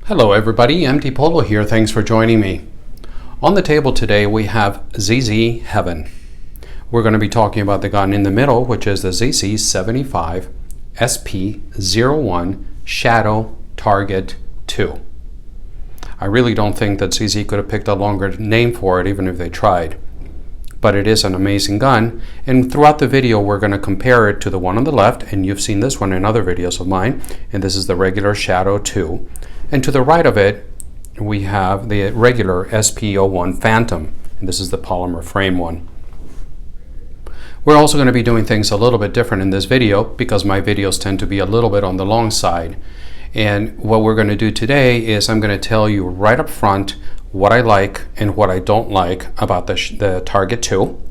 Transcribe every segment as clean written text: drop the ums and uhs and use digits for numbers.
Hello everybody, MT Polo here. Thanks for joining me. On the table today we have ZZ Heaven. We're going to be talking about the gun in the middle, which is the ZZ75 SP-01 Shadow Target 2. I really don't think that ZZ could have picked a longer name for it, even if they tried. But it is an amazing gun, and throughout the video we're going to compare it to the one on the left, and you've seen this one in other videos of mine, and this is the regular Shadow 2. And to the right of it, we have the regular SP-01 Phantom, and this is the polymer frame one. We're also going to be doing things a little bit different in this video because my videos tend to be a little bit on the long side. And what we're going to do today is I'm going to tell you right up front what I like and what I don't like about the Target 2.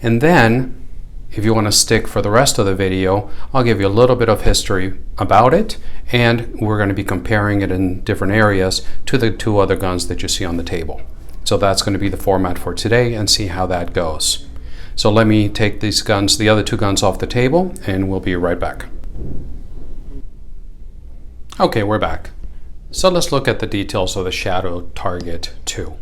And then, if you want to stick for the rest of the video, I'll give you a little bit of history about it, and we're going to be comparing it in different areas to the two other guns that you see on the table. So that's going to be the format for today, and see how that goes. So let me take these guns, the other two guns, off the table, and we'll be right back. Okay, we're back. So let's look at the details of the Shadow Target 2.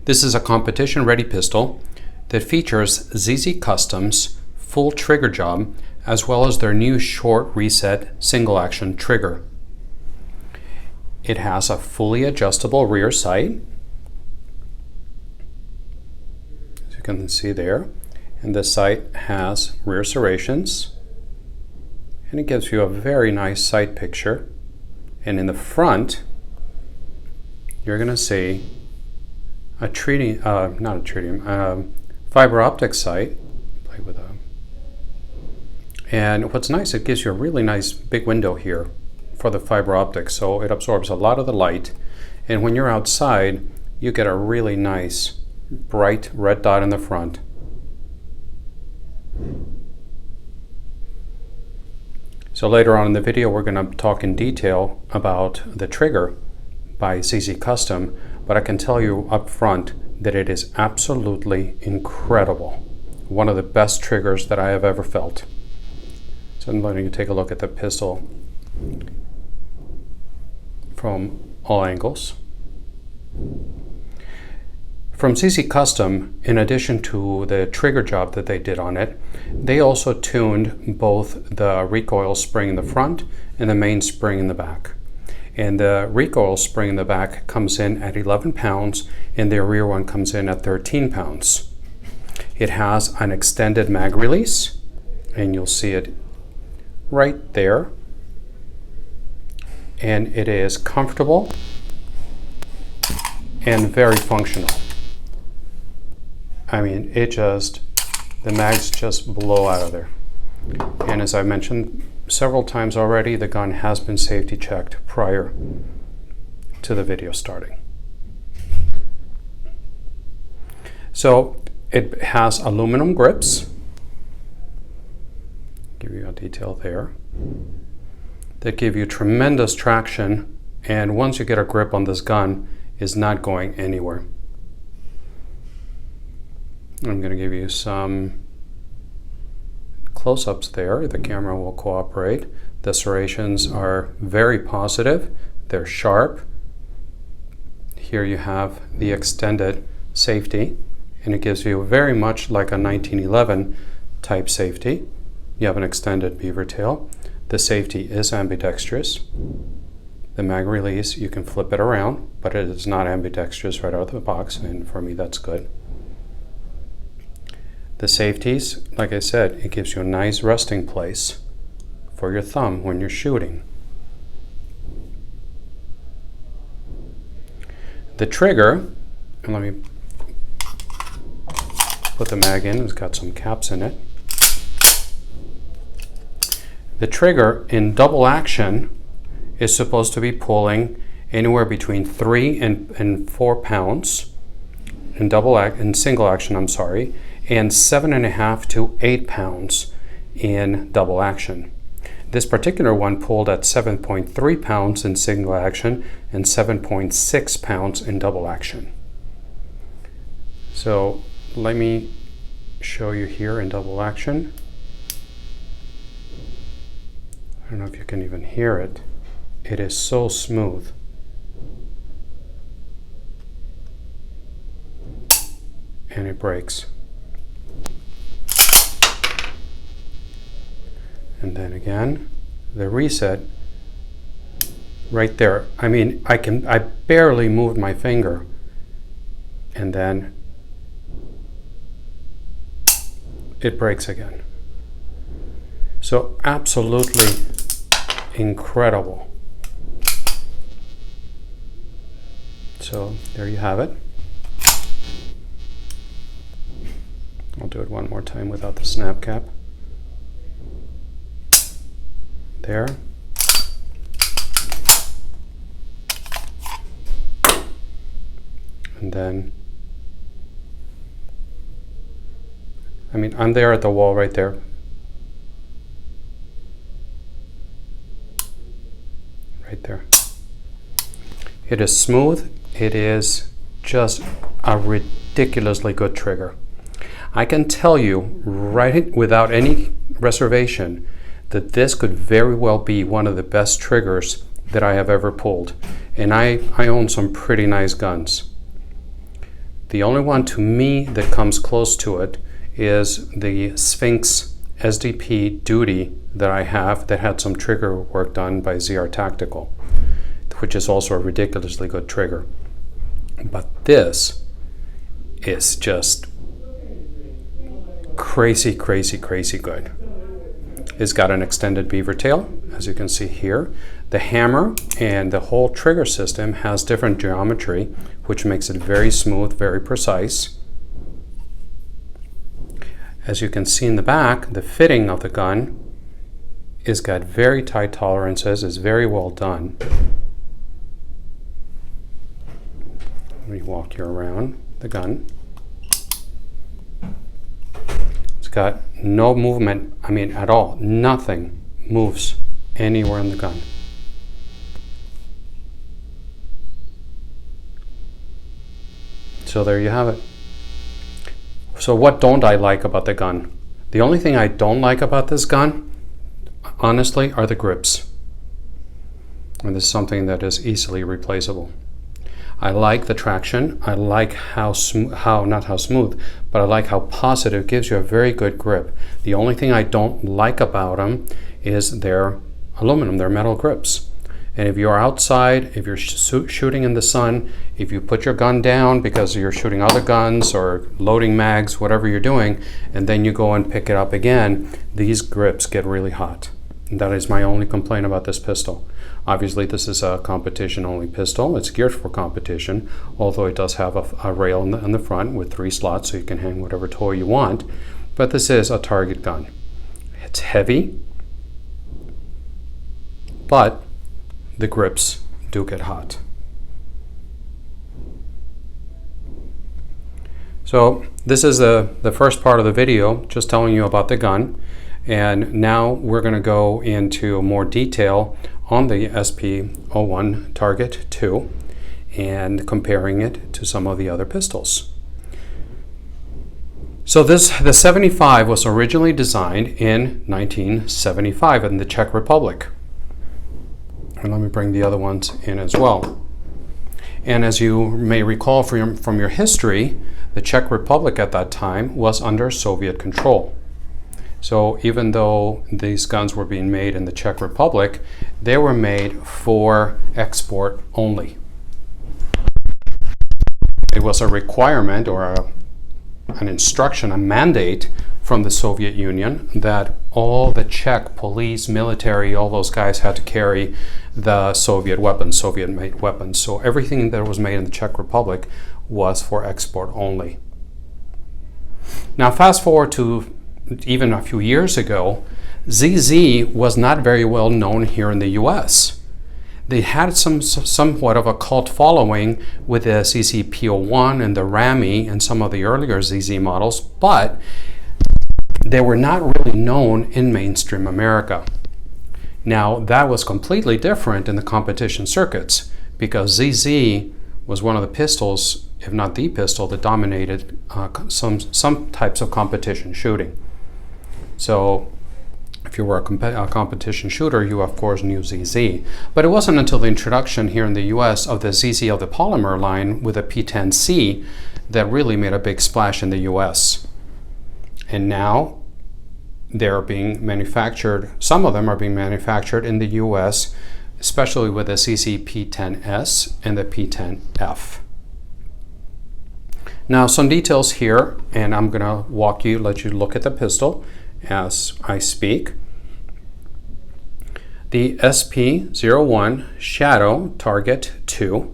This is a competition-ready pistol that features ZZ Custom's full trigger job, as well as their new short reset single action trigger. It has a fully adjustable rear sight, as you can see there, and the sight has rear serrations, and it gives you a very nice sight picture. And in the front, you're going to see a fiber optic sight. Play with a. And what's nice, it gives you a really nice big window here for the fiber optic, so it absorbs a lot of the light. And when you're outside, you get a really nice bright red dot in the front. So later on in the video, we're going to talk in detail about the trigger by ZZ Custom, but I can tell you up front that it is absolutely incredible. One of the best triggers that I have ever felt. So I'm letting you take a look at the pistol from all angles. From ZZ Custom, in addition to the trigger job that they did on it, they also tuned both the recoil spring in the front and the main spring in the back. And the recoil spring in the back comes in at 11 pounds, and the rear one comes in at 13 pounds. It has an extended mag release, and you'll see it right there. And it is comfortable and very functional. I mean, the mags just blow out of there. And as I mentioned several times already, the gun has been safety checked prior to the video starting. So it has aluminum grips. Give you a detail there. That give you tremendous traction, and once you get a grip on this gun, it's not going anywhere. I'm going to give you some close-ups there. The camera will cooperate. The serrations are very positive. They're sharp. Here you have the extended safety, and it gives you very much like a 1911 type safety. You have an extended beaver tail. The safety is ambidextrous. The mag release, you can flip it around, but it is not ambidextrous right out of the box, and for me that's good. The safeties, like I said, it gives you a nice resting place for your thumb when you're shooting. The trigger, and let me put the mag in, it's got some caps in it. The trigger in double action is supposed to be pulling anywhere between 3 and 4 pounds in single action, and 7.5 to 8 pounds in double action. This particular one pulled at 7.3 pounds in single action and 7.6 pounds in double action. So let me show you here in double action. I don't know if you can even hear it. It is so smooth. and it breaks. And then again, the reset right there. I mean, I barely moved my finger, and then it breaks again. So absolutely incredible. So there you have it. I'll do it one more time without the snap cap. There. And then, I mean, I'm there at the wall right there. Right there. It is smooth. It is just a ridiculously good trigger. I can tell you right without any reservation that this could very well be one of the best triggers that I have ever pulled. And I own some pretty nice guns. The only one to me that comes close to it is the Sphinx SDP Duty that I have that had some trigger work done by ZR Tactical, which is also a ridiculously good trigger. But this is just crazy, crazy, crazy good. It's got an extended beaver tail, as you can see here. The hammer and the whole trigger system has different geometry, which makes it very smooth, very precise. As you can see in the back, the fitting of the gun is got very tight tolerances, is very well done. Let me walk you around the gun. It's got no movement, I mean at all, nothing moves anywhere in the gun. So there you have it. So what don't I like about the gun? The only thing I don't like about this gun, honestly, are the grips. And this is something that is easily replaceable. I like the traction. I like not how smooth, but I like how positive. It gives you a very good grip. The only thing I don't like about them is their aluminum, their metal grips. And if you're outside, if you're shooting in the sun, if you put your gun down because you're shooting other guns or loading mags, whatever you're doing, and then you go and pick it up again, these grips get really hot. And that is my only complaint about this pistol. Obviously, this is a competition-only pistol. It's geared for competition, although it does have a rail in the front with 3 slots, so you can hang whatever toy you want. But this is a target gun. It's heavy, but the grips do get hot. So this is the first part of the video, just telling you about the gun. And now we're going to go into more detail on the SP-01 Target 2 and comparing it to some of the other pistols. So the 75 was originally designed in 1975 in the Czech Republic. And let me bring the other ones in as well. And as you may recall from your history, the Czech Republic at that time was under Soviet control. So even though these guns were being made in the Czech Republic, they were made for export only. It was a requirement or an instruction, a mandate from the Soviet Union that all the Czech police, military, all those guys had to carry the Soviet weapons, Soviet-made weapons. So everything that was made in the Czech Republic was for export only. Now fast forward to even a few years ago, ZZ was not very well known here in the US. They had somewhat of a cult following with the SP-01 and the Rami and some of the earlier ZZ models, but they were not really known in mainstream America. Now that was completely different in the competition circuits because ZZ was one of the pistols, if not the pistol, that dominated some types of competition shooting. So If you were a competition shooter, you of course knew ZZ. But it wasn't until the introduction here in the US of the ZZ of the polymer line with a P10C that really made a big splash in the US. And now they're being manufactured, some of them are being manufactured in the US, especially with the ZZ P10S and the P10F. Now some details here, and I'm going to let you look at the pistol as I speak. The SP-01 Shadow Target 2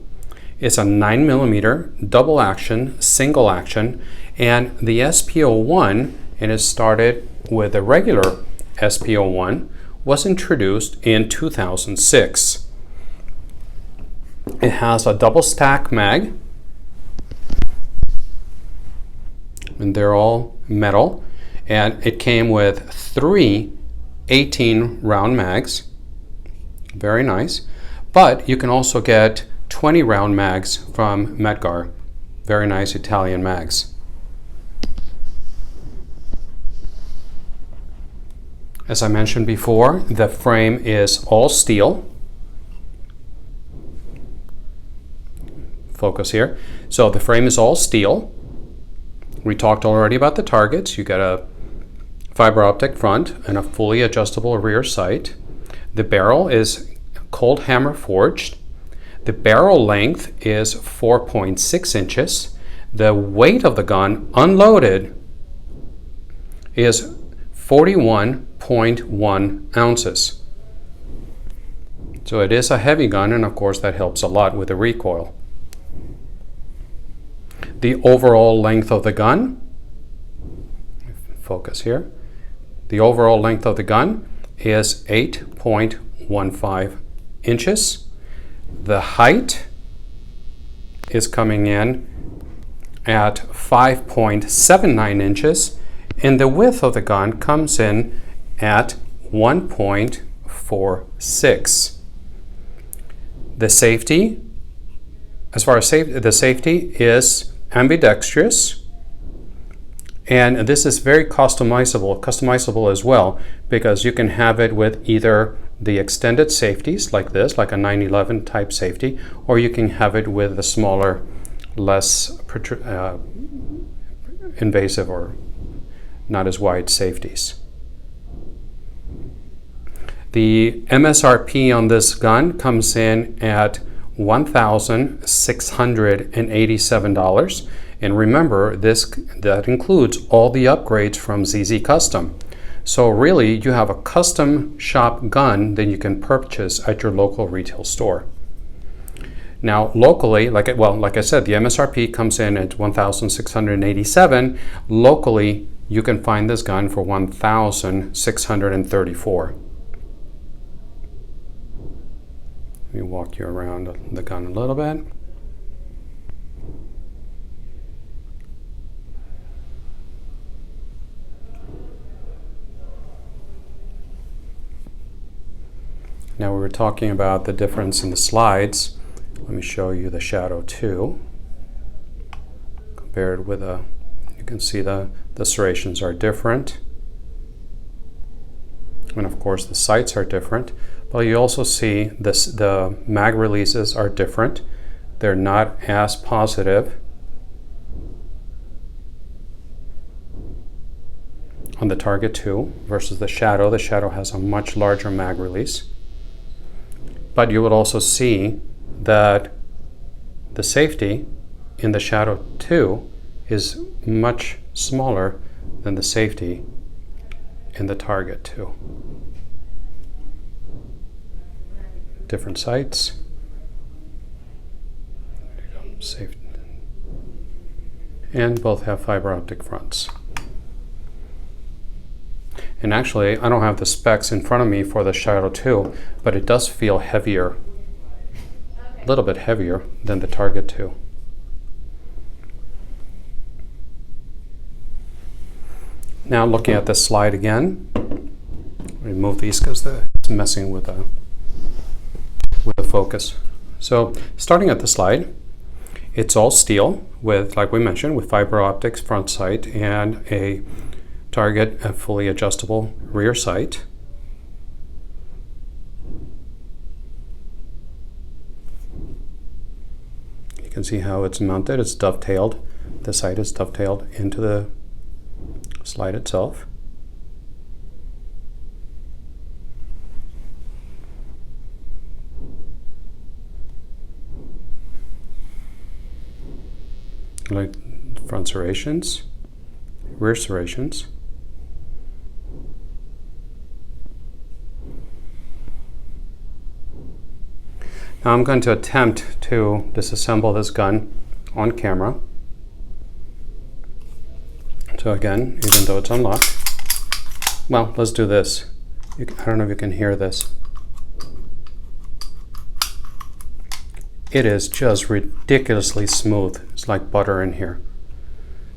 is a 9mm double action, single action, and the SP-01, and it started with the regular SP-01, was introduced in 2006. It has a double stack mag, and they're all metal, and it came with 3 18 round mags. Very nice. But you can also get 20 round mags from Medgar. Very nice Italian mags. As I mentioned before, the frame is all steel. Focus here. So the frame is all steel. We talked already about the targets. You got a fiber optic front and a fully adjustable rear sight. The barrel is cold hammer forged. The barrel length is 4.6 inches. The weight of the gun unloaded is 41.1 ounces. So it is a heavy gun, and of course that helps a lot with the recoil. The overall length of the gun, focus here, the overall length of the gun is 8.15 inches. The height is coming in at 5.79 inches, and the width of the gun comes in at 1.46. The safety, as far as the safety is ambidextrous, and this is very customizable as well, because you can have it with either the extended safeties like this, like a 911 type safety, or you can have it with the smaller, less invasive or not as wide safeties. The MSRP on this gun comes in at $1,687, and remember that includes all the upgrades from ZZ Custom. So really you have a custom shop gun that you can purchase at your local retail store. Now locally, like I said, the MSRP comes in at $1,687. Locally you can find this gun for $1,634. Let me walk you around the gun a little bit. Now we were talking about the difference in the slides. Let me show you the Shadow 2. Compared with you can see the serrations are different. And of course the sights are different. But you also see the mag releases are different. They're not as positive on the Target 2 versus the Shadow. The Shadow has a much larger mag release. But you would also see that the safety in the Shadow 2 is much smaller than the safety in the Target 2. Different sights. There you go. Safe. And both have fiber optic fronts. And actually, I don't have the specs in front of me for the Shadow 2, but it does feel heavier, a little bit heavier than the Target 2. Now looking at this slide again, remove these because it's messing with the focus. So starting at the slide, it's all steel with, like we mentioned, with fiber optics front sight and a Target fully adjustable rear sight. can see how it's mounted. It's dovetailed. The sight is dovetailed into the slide itself. Like front serrations, rear serrations. Now I'm going to attempt to disassemble this gun on camera. So again, even though it's unlocked, well, let's do this. I don't know if you can hear this. It is just ridiculously smooth. It's like butter in here.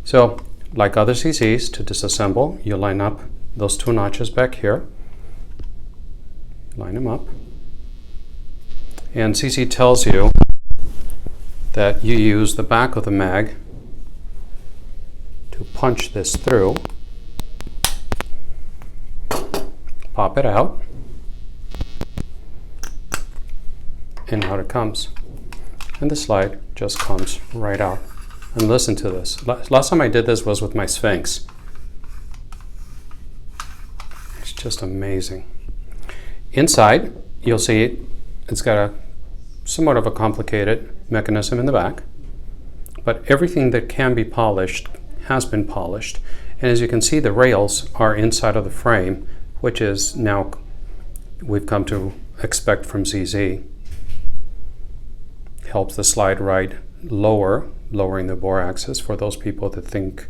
So, like other CCs, to disassemble, you line up those two notches back here. Line them up. And CC tells you that you use the back of the mag to punch this through, pop it out, and out it comes. And the slide just comes right out. And listen to this. Last time I did this was with my Sphinx. It's just amazing. Inside, you'll see it's got a somewhat of a complicated mechanism in the back, but everything that can be polished has been polished. And as you can see, the rails are inside of the frame, which is now we've come to expect from ZZ. Helps the slide ride lower, lowering the bore axis for those people that think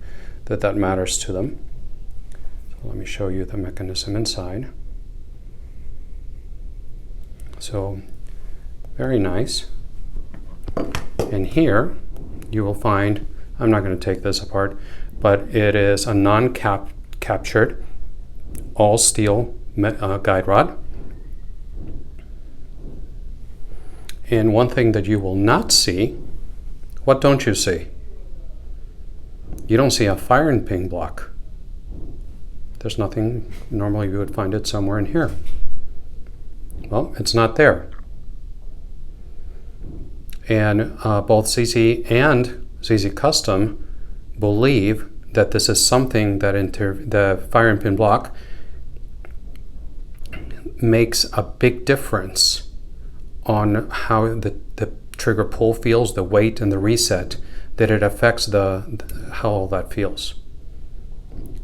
that that matters to them. So let me show you the mechanism inside. So very nice. And here you will find, I'm not going to take this apart, but it is a non-captured all steel guide rod. And one thing that you will not see, what don't you see? You don't see a firing pin block. There's nothing, normally you would find it somewhere in here. Well, it's not there. And both CC and ZZ Custom believe that this is something that the firing pin block makes a big difference on how the trigger pull feels, the weight and the reset, that it affects how all that feels.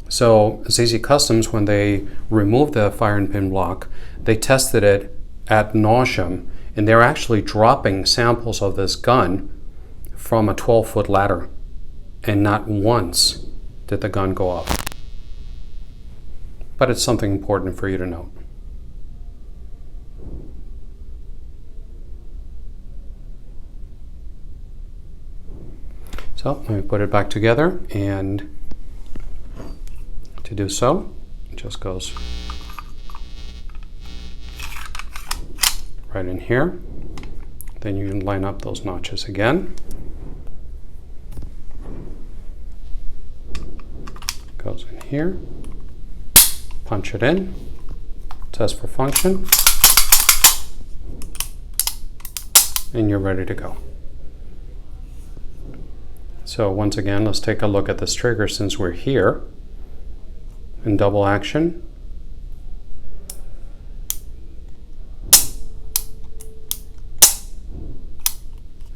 So ZZ Customs, when they removed the firing pin block, they tested it ad nauseum, and they're actually dropping samples of this gun from a 12-foot ladder, and not once did the gun go off. But it's something important for you to note. So let me put it back together, and to do so, it just goes right in here. Then you can line up those notches again. Goes in here, punch it in, test for function, and you're ready to go. So once again, let's take a look at this trigger since we're here in double action.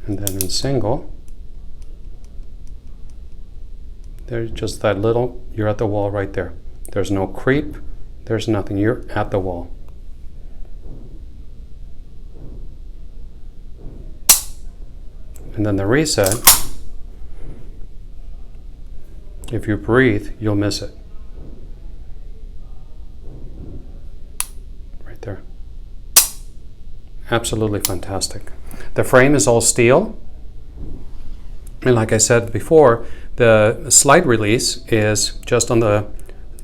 And then in single, there's just that little, you're at the wall right there. There's no creep, there's nothing, you're at the wall. And then the reset, if you breathe, you'll miss it. Right there. Absolutely fantastic. The frame is all steel. And like I said before, the slide release is just on the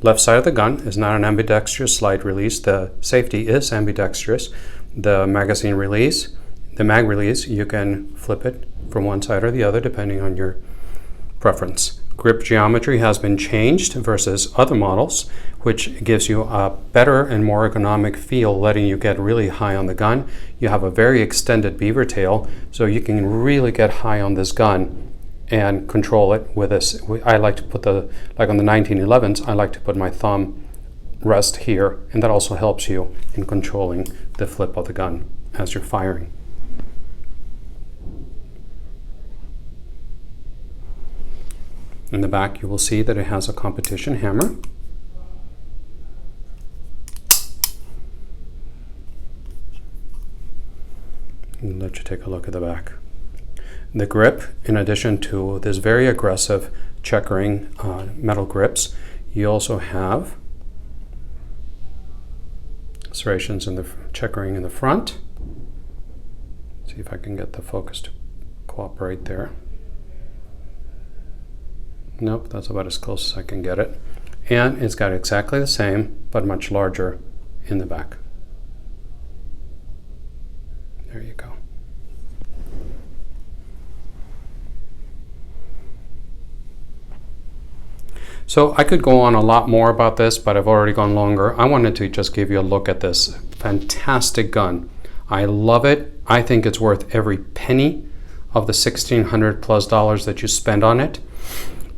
left side of the gun. It's not an ambidextrous slide release. The safety is ambidextrous. The magazine release, the mag release, you can flip it from one side or the other depending on your preference. Grip geometry has been changed versus other models, which gives you a better and more ergonomic feel, letting you get really high on the gun. You have a very extended beaver tail, so you can really get high on this gun and control it with this. I like to put like on the 1911s, I like to put my thumb rest here, and that also helps you in controlling the flip of the gun as you're firing. In the back, you will see that it has a competition hammer. I'll let you take a look at the back. The grip, in addition to this very aggressive checkering metal grips, you also have serrations in the checkering in the front. See if I can get the focus to cooperate there. Nope, that's about as close as I can get it. And it's got exactly the same, but much larger in the back. There you go. So I could go on a lot more about this, but I've already gone longer. I wanted to just give you a look at this fantastic gun. I love it. I think it's worth every penny of the $1,600+ that you spend on it.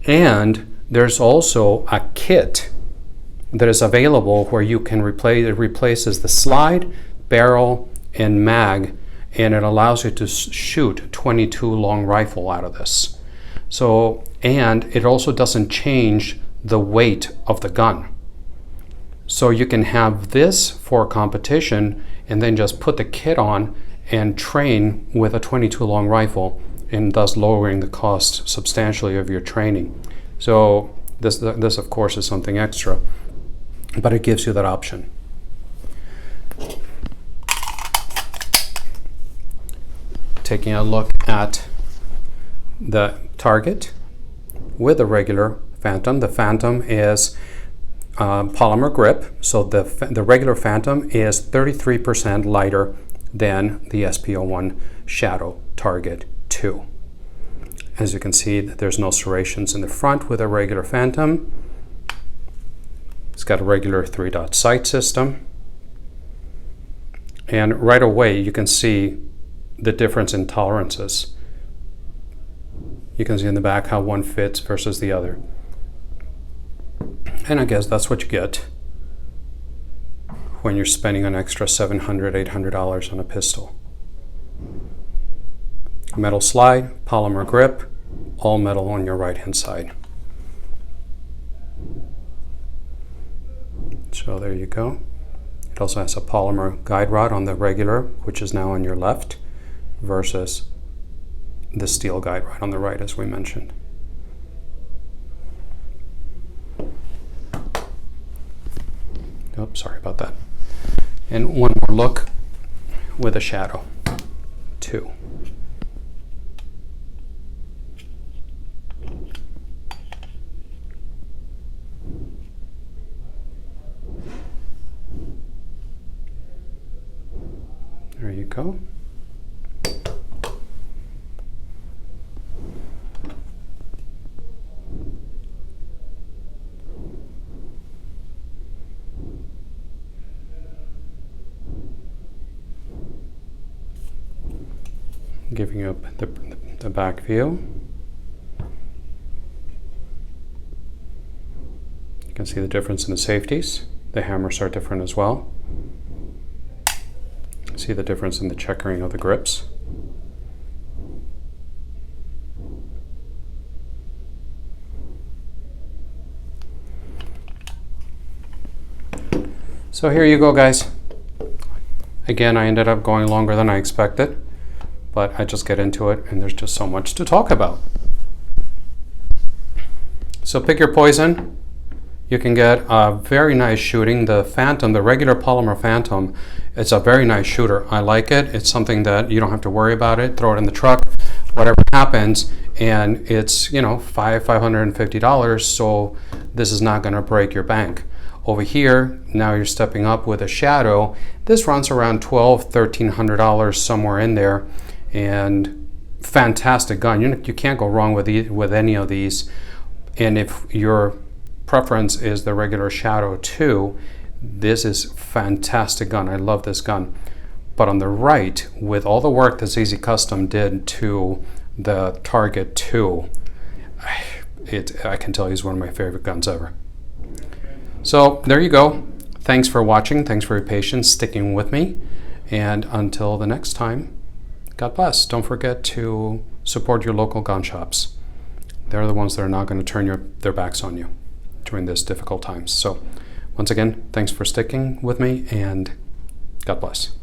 And there's also a kit that is available where you can replace, it replaces the slide, barrel, and mag, and it allows you to shoot 22 long rifle out of this. So, and it also doesn't change the weight of the gun. So you can have this for competition and then just put the kit on and train with a 22 long rifle, and thus lowering the cost substantially of your training. So this of course is something extra, but it gives you that option. Taking a look at the target with a regular Phantom. The Phantom is polymer grip, so the regular Phantom is 33% lighter than the SP-01 Shadow Target 2. As you can see, there's no serrations in the front with a regular Phantom. It's got a regular 3-dot sight system. And right away you can see the difference in tolerances. You can see in the back how one fits versus the other. And I guess that's what you get when you're spending an extra $700, $800 on a pistol. Metal slide, polymer grip, all metal on your right hand side. So there you go. It also has a polymer guide rod on the regular, which is now on your left, versus the steel guide rod on the right, as we mentioned. Oops, sorry about that. And one more look with a Shadow 2. There you go. Giving you the back view. You can see the difference in the safeties. The hammers are different as well. See the difference in the checkering of the grips. So here you go, guys. Again, I ended up going longer than I expected, but I just get into it and there's just so much to talk about. So pick your poison. You can get a very nice shooting. The Phantom, the regular polymer Phantom, it's a very nice shooter. I like it. It's something that you don't have to worry about it. Throw it in the truck, whatever happens, and it's, you know, $550, so this is not gonna break your bank. Over here, now you're stepping up with a Shadow. This runs around $1,200, $1,300, somewhere in there, and fantastic gun. You can't go wrong with any of these. And if your preference is the regular Shadow 2, this is fantastic gun. I love this gun. But on the right, with all the work that ZZ Custom did to the Target 2, I can tell you is one of my favorite guns ever. So there you go. Thanks for watching. Thanks for your patience, sticking with me. And until the next time, God bless. Don't forget to support your local gun shops. They're the ones that are not going to turn their backs on you during this difficult times. So once again, thanks for sticking with me, and God bless.